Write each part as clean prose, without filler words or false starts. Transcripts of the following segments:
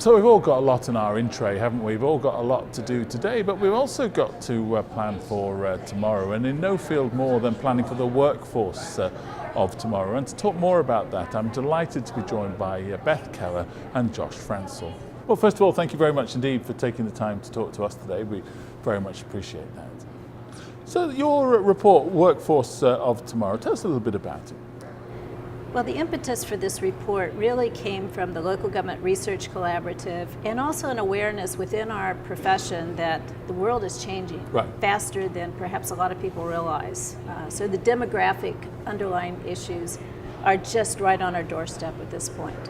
So we've all got a lot in our in tray, haven't we? We've all got a lot to do today, but we've also got to plan for tomorrow, and in no field more than planning for the workforce of tomorrow. And to talk more about that, I'm delighted to be joined by Beth Keller and Josh Franzell. Well, first of all, thank you very much indeed for taking the time to talk to us today. We very much appreciate that. So your report, Workforce of Tomorrow, tell us a little bit about it. Well, the impetus for this report really came from the Local Government Research Collaborative and also an awareness within our profession that the world is changing faster than perhaps a lot of people realize. So the demographic underlying issues are just right on our doorstep at this point.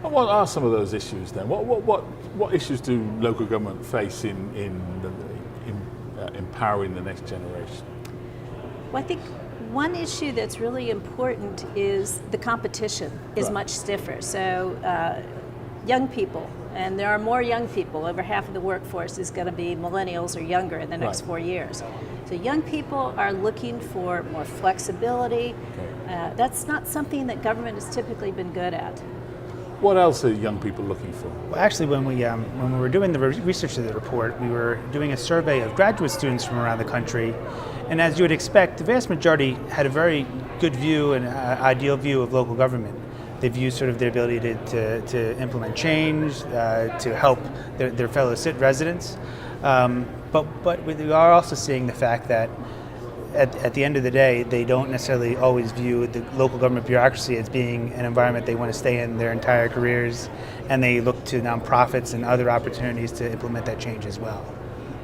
And what are some of those issues then? What issues do local government face in empowering the next generation? Well, I think one issue that's really important is the competition is much stiffer. So young people, and there are more young people, over half of the workforce is going to be millennials or younger in the next 4 years. So young people are looking for more flexibility. That's not something that government has typically been good at. What else are young people looking for? Well, actually, when we were doing the research of the report, we were doing a survey of graduate students from around the country, and as you would expect, the vast majority had a very good view and ideal view of local government. They view sort of their ability to implement change, to help their fellow residents, but we are also seeing the fact that at the end of the day, they don't necessarily always view the local government bureaucracy as being an environment they want to stay in their entire careers, and they look to nonprofits and other opportunities to implement that change as well.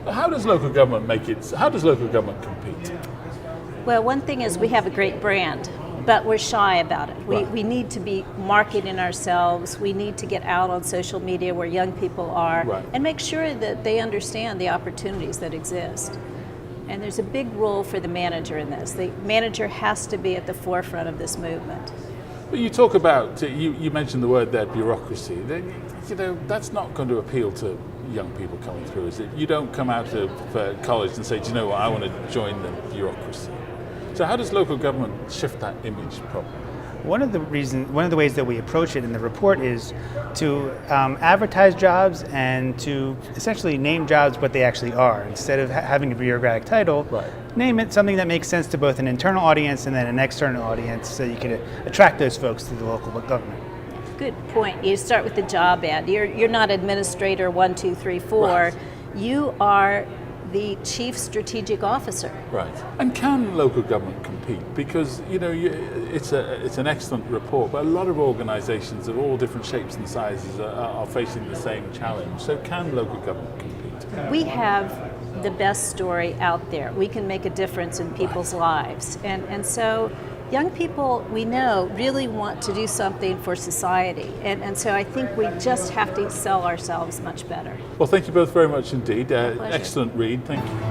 How does local government how does local government compete? Well, one thing is we have a great brand, but we're shy about it. We need to be marketing ourselves. We need to get out on social media where young people are and make sure that they understand the opportunities that exist. And there's a big role for the manager in this. The manager has to be at the forefront of this movement. But you talk about, you mentioned the word there, bureaucracy. That's not going to appeal to young people coming through, is it? You don't come out of college and say, do you know what, I want to join the bureaucracy. So how does local government shift that image problem? One of the ways that we approach it in the report is to advertise jobs and to essentially name jobs what they actually are. Instead of having a bureaucratic title, name it something that makes sense to both an internal audience and then an external audience, so you can attract those folks to the local government. Good point. You start with the job ad. You're not administrator 1, 2, 3, 4. You are the chief strategic officer. Right. And can local government compete? Because it's an excellent report, but a lot of organisations of all different shapes and sizes are facing the same challenge. So can local government compete? We have the best story out there. We can make a difference in people's lives, and so young people, we know, really want to do something for society, and so I think we just have to sell ourselves much better. Well, thank you both very much indeed. Excellent read. Thank you.